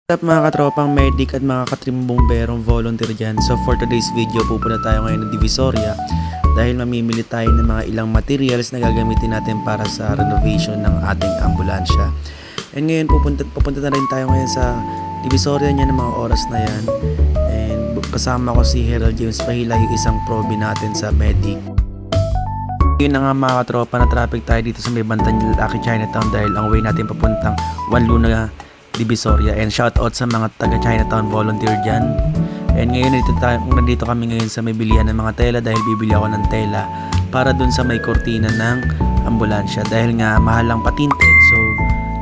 What's up mga katropang medic at mga katrim bomberong volunteer dyan. So for today's video, pupunta tayo ngayon ng Divisoria dahil mamimili tayo ng mga ilang materials na gagamitin natin para sa renovation ng ating ambulansya. And ngayon pupunta na rin tayo ngayon sa Divisoria niya ng mga oras na yan. And kasama ko si Harold James Pahila, yung isang probe natin sa medic. Yun na nga mga katropa, na traffic tayo dito sa may bantang Lucky Chinatown dahil ang way natin papuntang Wanluna Divisoria. And shout out sa mga taga Chinatown volunteer dyan. And ngayon nandito kami ngayon sa may bilihan ng mga tela dahil bibili ako ng tela para dun sa may kortina ng ambulansya dahil nga mahal lang patinted. So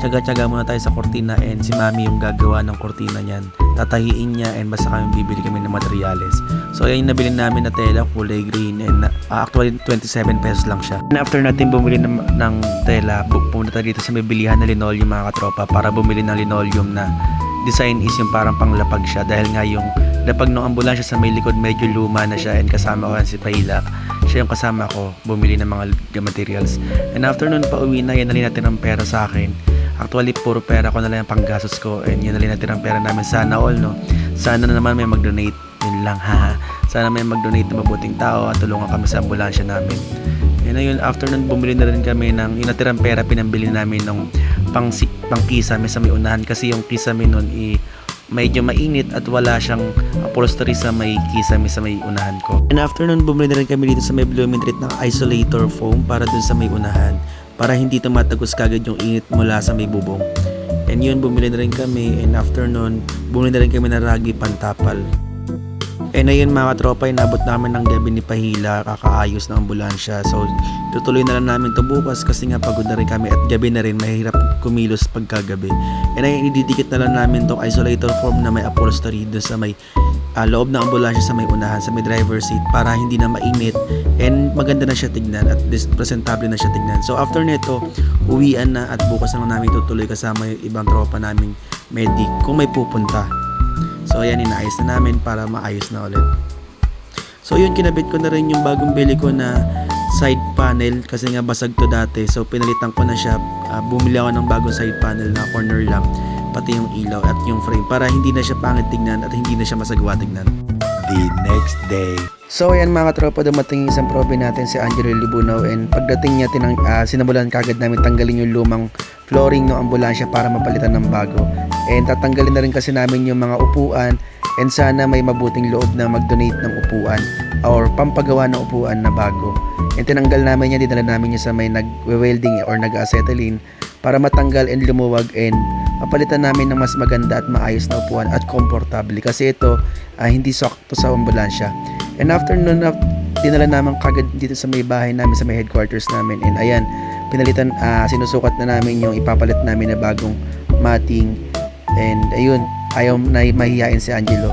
tsaga-tsaga muna tayo sa kortina and si mami yung gagawa ng kortina niyan. Tatahiin niya and basta bibili kami ng materyales. So ayan yung nabili namin na tela, kulay green, and actually 27 pesos lang siya. And after natin bumili ng tela, pumunta tayo dito sa may bilihan na linoleum mga katropa para bumili ng linoleum na design is yung parang panglapag siya dahil nga yung lapag ng ambulansya sa may likod medyo luma na siya and kasama ko yan si Pailak. Siya yung kasama ko bumili ng mga materials. And after nun pa uwi na, yan nalin natin ang pera sa akin. Actually, puro pera ko na lang yung panggastos ko and yun nalin natin ang pera namin. Sana all, no? Sana na naman may mag-donate. Yun lang, haha. Sana may mag-donate na mabuting tao at tulungan kami sa ambulansya namin. And ayun, after nun, bumili na rin kami ng yung natirang pera, pinambili namin ng pang kisame sa may unahan kasi yung kisame nun medyo mainit at wala siyang upholstery sa may kisame sa may unahan ko. And after nun, bumili na rin kami dito sa may Blooming Treat ng isolator foam para dun sa may unahan para hindi tumatagos kagad yung init mula sa may bubong. And yun, bumili na rin kami and after nun, bumili na rin kami ng ragi pantapal. And ayun mga katropa, inabot namin ng gabi ni Pahila kakaayos ng ambulansya. So tutuloy na lang namin to bukas kasi nga pagod na rin kami at gabi na rin, mahirap kumilos pagkagabi. And ayun, ididikit na lang namin tong isolator form na may upholstery doon sa may loob ng ambulansya sa may unahan, sa may driver seat para hindi na mainit and maganda na siya tignan at presentable na siya tignan. So after nito, uwian na at bukas na namin tutuloy kasama yung ibang tropa naming medic kung may pupunta. So ayan, inaayos na namin para maayos na ulit. So yun, kinabit ko na rin yung bagong bili ko na side panel kasi nga basag to dati. So pinalitan ko na siya. Bumili ako ng bagong side panel na corner lang, pati yung ilaw at yung frame para hindi na siya pangit tignan at hindi na siya masagwa tignan. The next day. So ayan mga katropa, dumating yung isang probe natin si Angelo Libunaw and pagdating niya sinabulan kagad namin tanggalin yung lumang flooring ng ambulansya para mapalitan ng bago. And tatanggalin na rin kasi namin yung mga upuan and sana may mabuting loob na mag-donate ng upuan or pampagawa ng upuan na bago. And tinanggal namin yan, dinala namin yan sa may nag-welding or nag-acetylene para matanggal and lumuwag and mapalitan namin ng mas maganda at maayos na upuan at komportable kasi ito hindi sakto sa ambulansya. And after nun, dinala namin kagad dito sa may bahay namin, sa may headquarters namin. And ayan, pinalitan, sinusukat na namin yung ipapalit namin na bagong matting. And ayun, ayaw na mahihain si Angelo.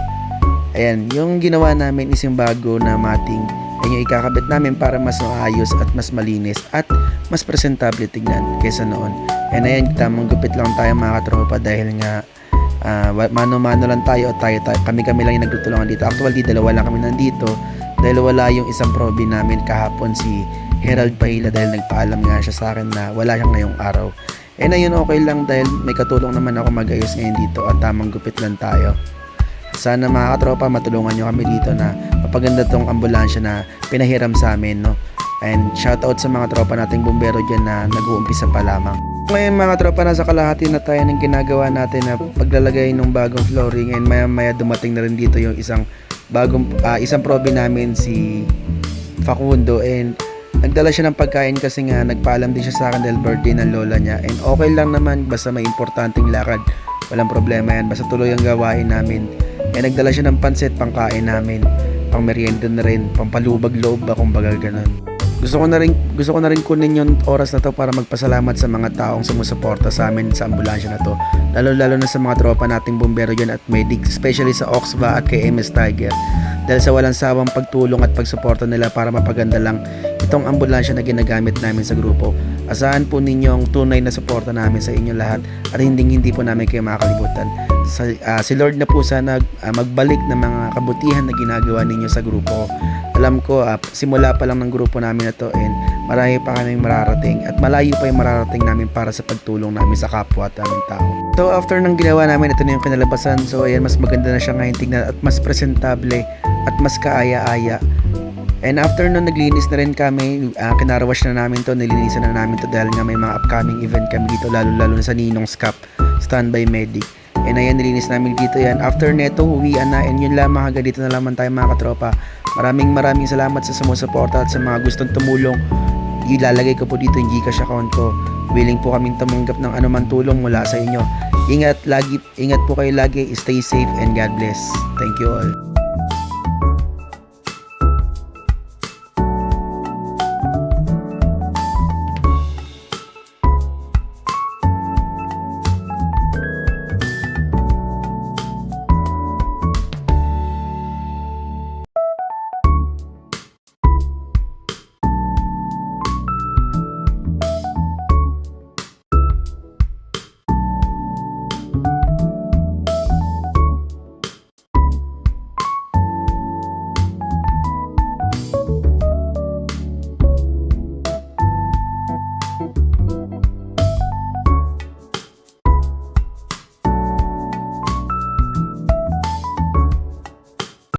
Ayan, yung ginawa namin is yung bago na matting. Ayun yung ikakabit namin para mas maayos at mas malinis at mas presentable tignan kaysa noon. And ayan, tamang gupit lang tayo mga katropa dahil nga mano-mano lang tayo o kami lang yung nagtutulungan dito. Actually, dalawa lang kami nandito dahil wala yung isang probe namin kahapon, si Harold Pahila, dahil nagpaalam nga siya sa akin na wala siya ngayong araw. And ayun, okay lang dahil may katulong naman ako mag-ayos ngayon dito at tamang gupit lang tayo. Sana mga katropa, matulungan nyo kami dito na mapaganda tong ambulansya na pinahiram sa amin, no? And shout out sa mga tropa nating bumbero dyan na nag-uumpisa pa lamang. Ngayon mga tropa, nasa kalahati na tayo ng ginagawa natin na paglalagay ng bagong flooring and maya dumating na rin dito yung isang probe namin, si Facundo, and nagdala siya ng pagkain kasi nga nagpaalam din siya sa akin dahil birthday ng lola niya. And okay lang naman, basta may importanteng lakad, walang problema yan, basta tuloy ang gawain namin. And nagdala siya ng pansit pangkain namin, pang merienda na rin, pampalubag loob ba kumbaga ganun. Gusto ko na rin kunin yung oras na to para magpasalamat sa mga taong sumusuporta sa amin sa ambulansya na to. Lalo na sa mga tropa nating bumbero dyan at medic, especially sa Oxva at kay MS Tiger. Dahil sa walang sawang pagtulong at pagsuporta nila para mapaganda lang itong ambulansya na ginagamit namin sa grupo. Asahan po ninyo ang tunay na suporta namin sa inyo lahat at hindi po namin kayo makakalimutan. Si Lord na po sana magbalik ng mga kabutihan na ginagawa ninyo sa grupo. Alam ko, simula pa lang ng grupo namin na to and marami pa kaming mararating at malayo pa yung mararating namin para sa pagtulong namin sa kapwa at aming tao. So after nang ginawa namin, ito na yung kinalabasan. So ayan, mas maganda na siya ngayon tignan at mas presentable at mas kaaya-aya. And after nun, naglinis na rin kami, kinarawash na namin to, nilinisan na namin to dahil nga may mga upcoming event kami dito, lalo na sa Ninong's Cup, Standby Medic. And ayan, nilinis namin dito yan. After neto, uwian na. And yun lamang, hanggang dito na lamang tayo mga katropa. Maraming salamat sa sumusuporta at sa mga gustong tumulong. Ilalagay ko po dito yung Gcash account ko. Willing po kaming tumanggap ng anumang tulong mula sa inyo. Ingat po kayo lagi. Stay safe and God bless. Thank you all.